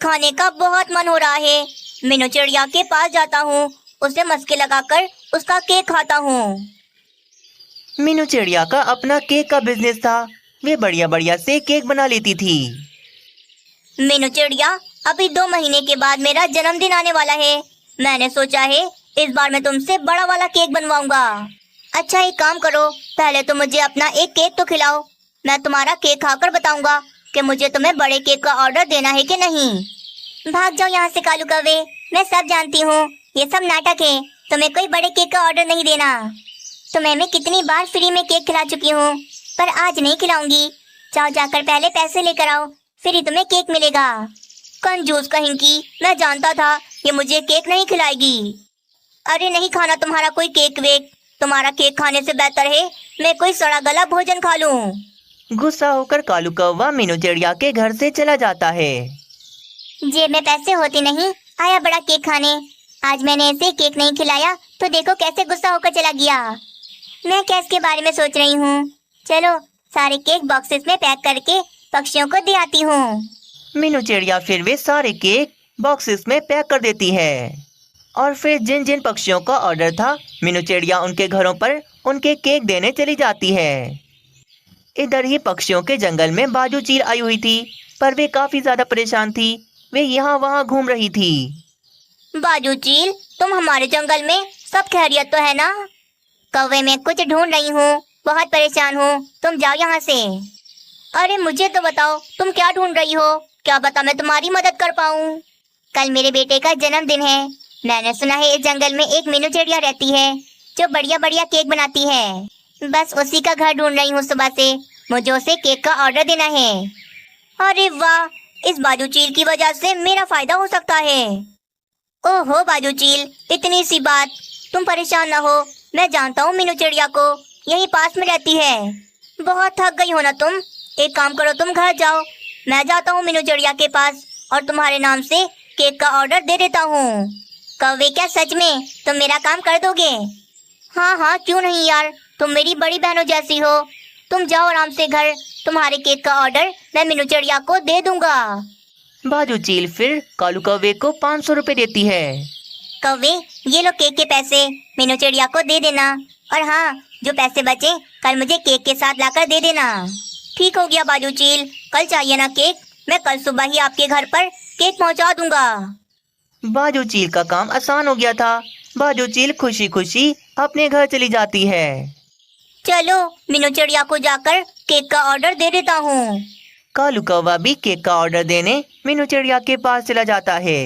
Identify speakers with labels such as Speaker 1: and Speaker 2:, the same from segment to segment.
Speaker 1: खाने का बहुत मन हो रहा है। मीनू चिड़िया के पास जाता हूँ, उसे मस्के लगाकर उसका केक खाता हूँ।
Speaker 2: मीनू चिड़िया का अपना केक का बिजनेस था। वे बढ़िया बढ़िया से केक बना लेती थी।
Speaker 1: मीनू चिड़िया, अभी 2 महीने के बाद मेरा जन्मदिन आने वाला है। मैंने सोचा है इस बार मैं तुमसे बड़ा वाला केक बनवाऊंगा। अच्छा, एक काम करो, पहले तो मुझे अपना एक केक तो खिलाओ। मैं तुम्हारा केक खाकर बताऊंगा कि मुझे तुम्हें बड़े केक का ऑर्डर देना है कि नहीं। भाग जाओ यहाँ से कालू कौवे, मैं सब जानती हूँ, ये सब नाटक है। तुम्हें कोई बड़े केक का ऑर्डर नहीं देना। तुम्हें मैं कितनी बार फ्री में केक खिला चुकी हूँ, पर आज नहीं खिलाऊंगी। जाओ, जाकर पहले पैसे लेकर आओ, फिर ही तुम्हें केक मिलेगा। कंजूस कहीं, मैं जानता था ये मुझे केक नहीं खिलाएगी। अरे नहीं खाना तुम्हारा कोई केक वेक। तुम्हारा केक खाने से बेहतर है मैं कोई सड़ा गला भोजन खा लूं।
Speaker 2: गुस्सा होकर कालू कौवा मीनू चिड़िया के घर से चला जाता है।
Speaker 1: जेब में पैसे होते नहीं आया बड़ा केक खाने। आज मैंने ऐसे केक नहीं खिलाया तो देखो कैसे गुस्सा होकर चला गया। मैं क्या इसके बारे में सोच रही हूँ। चलो सारे केक बॉक्सेस में पैक करके पक्षियों को दे आती हूँ।
Speaker 2: मीनू चिड़िया फिर वे सारे केक बॉक्सेस में पैक कर देती है और फिर जिन जिन पक्षियों का ऑर्डर था मीनू चिड़िया उनके घरों पर उनके केक देने चली जाती है। इधर ही पक्षियों के जंगल में बाजू चील आई हुई थी, पर वे काफी ज्यादा परेशान थी। वे यहाँ वहाँ घूम रही थी।
Speaker 1: बाजू चील, तुम हमारे जंगल में सब खैरियत तो है ना? कौवे, मैं कुछ ढूंढ रही हूँ, बहुत परेशान हूँ, तुम जाओ यहाँ से। अरे मुझे तो बताओ तुम क्या ढूंढ रही हो, क्या पता मैं तुम्हारी मदद कर पाऊँ। कल मेरे बेटे का जन्मदिन है। मैंने सुना है इस जंगल में एक मीनू चिड़िया रहती है जो बढ़िया बढ़िया केक बनाती है। बस उसी का घर ढूंढ रही हूँ सुबह से, मुझे उसे केक का ऑर्डर देना है। अरे वाह, इस बाजू चील की वजह से मेरा फायदा हो सकता है। ओहो बाजू चील, इतनी सी बात, तुम परेशान ना हो, मैं जानता हूँ मीनू चिड़िया को, यहीं पास में रहती है। बहुत थक गई हो ना तुम, एक काम करो तुम घर जाओ, मैं जाता हूँ मीनू चिड़िया के पास और तुम्हारे नाम से केक का ऑर्डर दे देता हूँ। कौवे, क्या सच में तुम मेरा काम कर दोगे? हाँ हाँ, क्यों नहीं यार, तुम मेरी बड़ी बहनों जैसी हो। तुम जाओ आराम से घर, तुम्हारे केक का ऑर्डर मैं मीनू चिड़िया को दे दूंगा।
Speaker 2: बाजू चील फिर कालू कौवे को 500 रुपए देती है।
Speaker 1: कौवे, ये लो केक के पैसे, मीनू चिड़िया को दे देना, और हाँ, जो पैसे बचे कल मुझे केक के साथ लाकर दे देना। ठीक हो गया बाजू चील, कल चाहिए ना केक, मैं कल सुबह ही आपके घर पर केक पहुंचा दूंगा।
Speaker 2: बाजू चील का काम आसान हो गया था। बाजू चील खुशी खुशी अपने घर चली जाती है।
Speaker 1: चलो मीनू चिड़िया को जाकर केक का ऑर्डर दे देता हूँ।
Speaker 2: कालू कौवा भी केक का ऑर्डर देने मीनू चिड़िया के पास चला जाता है।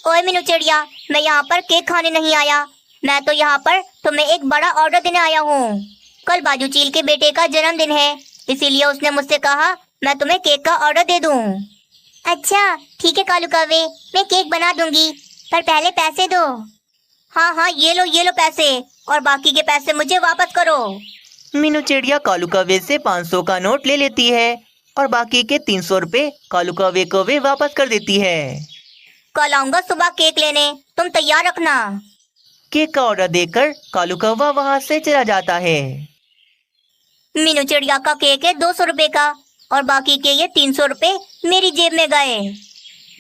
Speaker 1: ओए मीनू चिड़िया, मैं यहाँ पर केक खाने नहीं आया, मैं तो यहाँ पर तुम्हें एक बड़ा ऑर्डर देने आया हूँ। कल बाजू चील के बेटे का जन्मदिन है, इसीलिए उसने मुझसे कहा मैं तुम्हें केक का ऑर्डर दे दूँ। अच्छा ठीक है कालू कौवे, मैं केक बना दूंगी, पर पहले पैसे दो। हाँ हाँ, ये लो पैसे, और बाकी के पैसे मुझे वापस करो।
Speaker 2: मीनू चिड़िया कालू कौवे से 500 का नोट ले लेती है और बाकी के 300 रुपए कालू कौवे को वे वापस कर देती है।
Speaker 1: कल आऊंगा सुबह केक लेने, तुम तैयार रखना।
Speaker 2: केक का ऑर्डर देकर कालू कौवा वहाँ से चला जाता है।
Speaker 1: मीनू चिड़िया का केक है 200 रुपए का, और बाकी के ये 300 रुपए मेरी जेब में गए।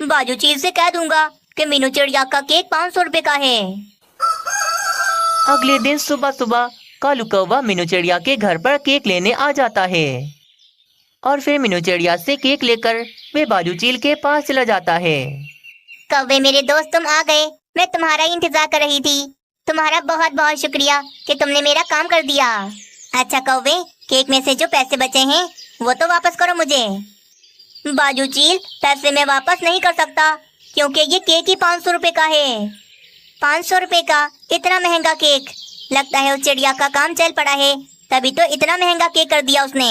Speaker 1: बाजू चील से कह दूंगा कि मीनू चिड़िया का केक 500 रुपए का है।
Speaker 2: अगले दिन सुबह सुबह कालू कौवा मीनू चिड़िया के घर पर केक लेने आ जाता है और फिर मीनू चिड़िया से केक लेकर वे बाजू चील के पास चला जाता है।
Speaker 1: कौवे मेरे दोस्त, तुम आ गए, मैं तुम्हारा ही इंतजार कर रही थी। तुम्हारा बहुत बहुत शुक्रिया कि तुमने मेरा काम कर दिया। अच्छा कौवे, केक में से जो पैसे बचे हैं वो तो वापस करो मुझे। बाजू चील, पैसे मैं वापस नहीं कर सकता क्योंकि ये केक ही 500 रुपए का है। 500 रुपए का इतना महंगा केक, लगता है उस चिड़िया का काम चल पड़ा है, तभी तो इतना महंगा केक कर दिया उसने।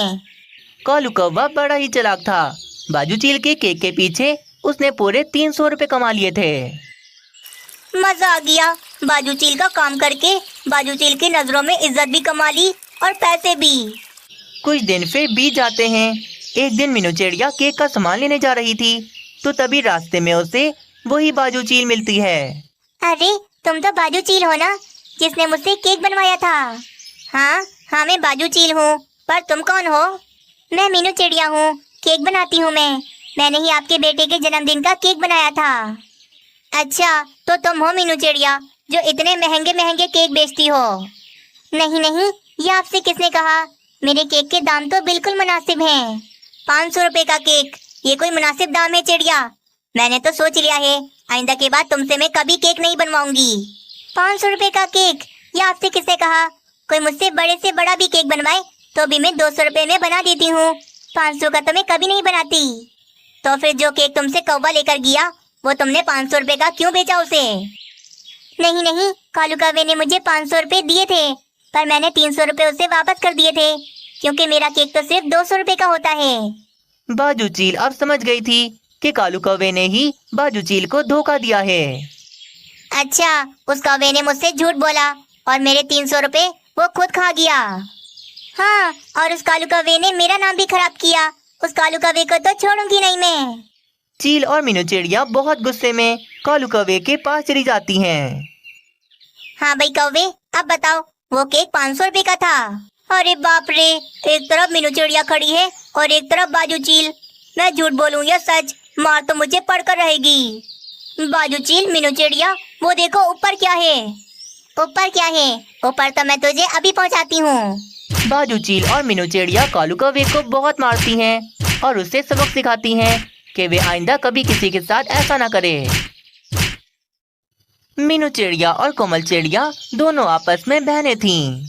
Speaker 2: कालू कौवा बड़ा ही चालाक था। बाजू चील के केक के पीछे उसने पूरे 300 रुपए कमा लिए थे।
Speaker 1: मजा आ गया, बाजू चील का काम करके बाजू चील की नजरों में इज्जत भी कमा ली और पैसे भी।
Speaker 2: कुछ दिन फिर बीत जाते हैं। एक दिन मीनू चिड़िया केक का सामान लेने जा रही थी तो तभी रास्ते में उसे वही बाजू चील मिलती है।
Speaker 1: अरे तुम तो बाजू चील हो ना, जिसने मुझसे केक बनवाया था? हाँ हाँ, मैं बाजू चील हूँ, पर तुम कौन हो? मैं मीनू चिड़िया हूँ, केक बनाती हूँ मैं। मैंने ही आपके बेटे के जन्मदिन का केक बनाया था। अच्छा, तो तुम हो मीनू चिड़िया जो इतने महंगे महंगे केक बेचती हो। नहीं नहीं, ये आपसे किसने कहा? मेरे केक के दाम तो बिल्कुल मुनासिब हैं। 500 रुपए का केक, ये कोई मुनासिब दाम है चिड़िया? मैंने तो सोच लिया है, आइंदा के बाद तुमसे मैं कभी केक नहीं बनवाऊंगी। 500 रुपए का केक, ये आपसे किसने कहा? कोई मुझसे बड़े से बड़ा भी केक बनवाए तो भी मैं 200 रुपए में बना देती हूँ, 500 का तो मैं कभी नहीं बनाती। तो फिर जो केक तुमसे कौवा लेकर गया वो तुमने 500 रुपए का क्यों बेचा उसे? नहीं नहीं, कालू कौवे ने मुझे 500 रुपए दिए थे, पर मैंने 300 रुपए उसे वापस कर दिए थे, क्योंकि मेरा केक तो सिर्फ 200 रुपए का होता है।
Speaker 2: बाजू चील अब समझ गई थी कि कालू कौवे ने ही बाजू चील को धोखा दिया है।
Speaker 1: अच्छा, उस कौवे ने मुझसे झूठ बोला और मेरे 300 रुपए वो खुद खा गया। हाँ, और उस कालू कौवे ने मेरा नाम भी खराब किया। उस कालू कौवे को तो छोड़ूंगी नहीं मैं।
Speaker 2: चील और मीनू चिड़िया बहुत गुस्से में कालू कौवे के पास चली जाती हैं।
Speaker 1: हाँ भाई कौवे, अब बताओ, वो केक 500 रुपए का था। अरे बाप रे, एक तरफ मीनू चिड़िया खड़ी है और एक तरफ बाजू चील। मैं झूठ बोलूं या सच, मार तो मुझे पड़कर रहेगी। बाजू चील, मीनू चिड़िया, वो देखो ऊपर क्या है। ऊपर क्या है? ऊपर तो मैं तुझे अभी पहुंचाती हूँ।
Speaker 2: बाजू चील और मीनू चिड़िया कालू कौवे को बहुत मारती हैं और उसे सबक सिखाती हैं कि वे आइंदा कभी किसी के साथ ऐसा ना करे। मीनू चिड़िया और कोमल चिड़िया दोनों आपस में बहनें थीं।